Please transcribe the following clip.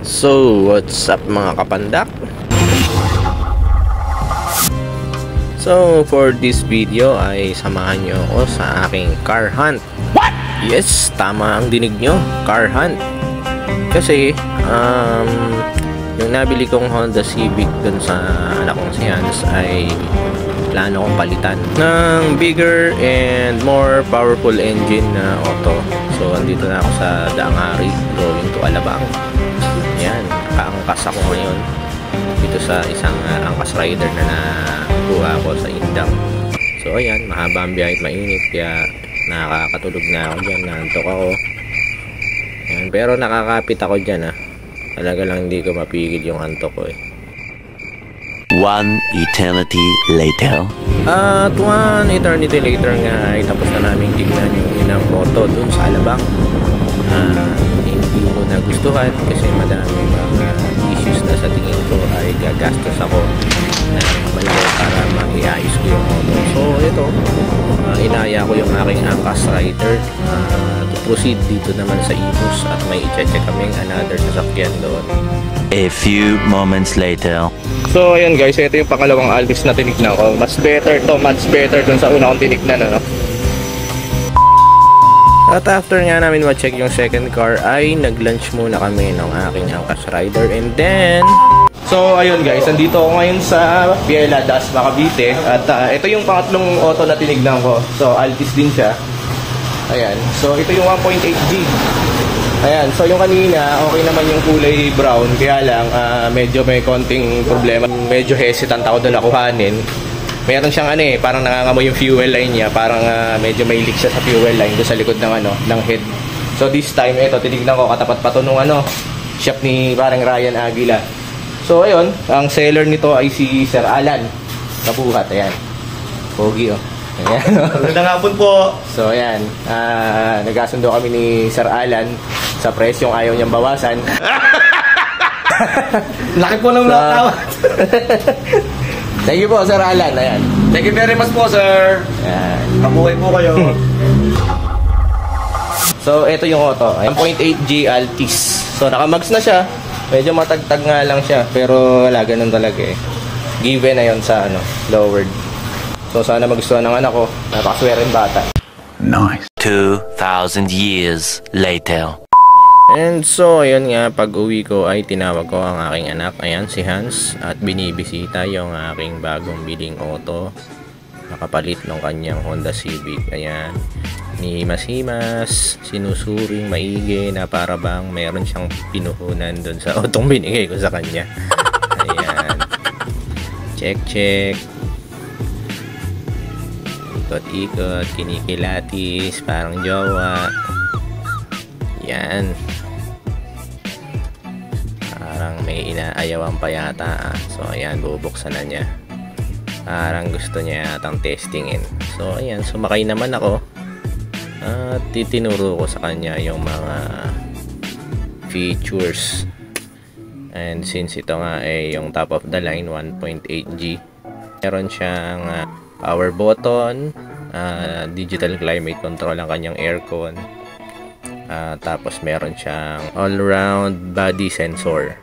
So, what's up mga kapandak? So, for this video ay samahan nyo ako sa aking car hunt. What? Yes, tama ang dinig nyo, car hunt. Kasi, yung nabili kong Honda Civic dun sa anak kong si Hans ay plano kong palitan ng bigger and more powerful engine na auto. So, andito na ako sa Daangari, going to Alabang. Yan, kaangkas ako ngayon dito sa isang angkas rider na nakuha ko sa Indang. So, ayan, mahaba ang biyahe at mainit, kaya nakakatulog na ako dyan, naantok ako. Yan, pero nakakapit ako dyan, talaga lang hindi ko mapigil yung antok ko One eternity later. At one eternity later nga ay tapos na namin tignan yung inang moto dun sa Alabang. Hindi ko nagustuhan kasi madami mga issues na sa tingin ko ay gagastos ako na malaki para maiayos ko yung moto. So ito, inaya ko yung aking angkas rider to proceed dito naman sa Imus at may i-check kaming another sasakyan doon. A few moments later. So ayun guys, ito yung pangalawang Altis na tinignan ko. Much better dun sa una kong tinignan, At after nga namin ma-check yung second car ay nag-lunch muna kami ng aking angkas rider, and then so ayun guys, nandito ako ngayon sa Biela, Dasma, Cavite. At ito yung pangatlong auto na tinignan ko. So Altis din siya. Ayan, so ito yung 1.8G. Ayan, so yung kanina okay naman yung kulay brown, kaya lang medyo may konting problema. Medyo hesitant ako doon nakuhanin. Meron siyang parang nangangamoy yung fuel line niya, parang medyo may leak siya sa fuel line doon sa likod ng head. So this time ito tinignan ko, katapat pa to nung shop ni parang Ryan Aguila. So ayun, ang seller nito ay si Sir Alan Kabuhat. Ayan, pogi ayan. Magandang hapon po. So ayan, nagkasundo kami ni Sir Alan sa presyong ayaw niyang bawasan. Laki po ng tawad. Thank you po, Sir Alan. Ayan. Thank you very much po, sir. Ayan. Mabuhay po kayo. So ito yung auto, 1.8G Altis. So nakamags na siya. Medyo matagtag nga lang siya, pero wala, ganun talaga Given na yon sa lowered. So sana magustuhan ng anak ko. Napakaswereng bata. Nice. 2,000 years later. And so ayun nga, pag uwi ko ay tinawag ko ang aking anak, ayan si Hans, at binibisita yung aking bagong biling auto. Nakapalit ng kanyang Honda Civic. Ayan, himas-himas, sinusuring maigi na para bang meron siyang pinuhunan doon sa autong binigay ko sa kanya. Ayan, check. Ikot-ikot, kinikilatis, parang jowa. Yan. Parang may inaayawang pa yata. So ayan, bubuksan na niya. Parang gusto niya yatang testingin. So ayan, sumakay naman ako. At titinuro ko sa kanya yung mga features. And since ito nga ay yung top of the line 1.8G, meron siyang power button, digital climate control ang kanyang aircon. Tapos meron siyang all-round body sensor.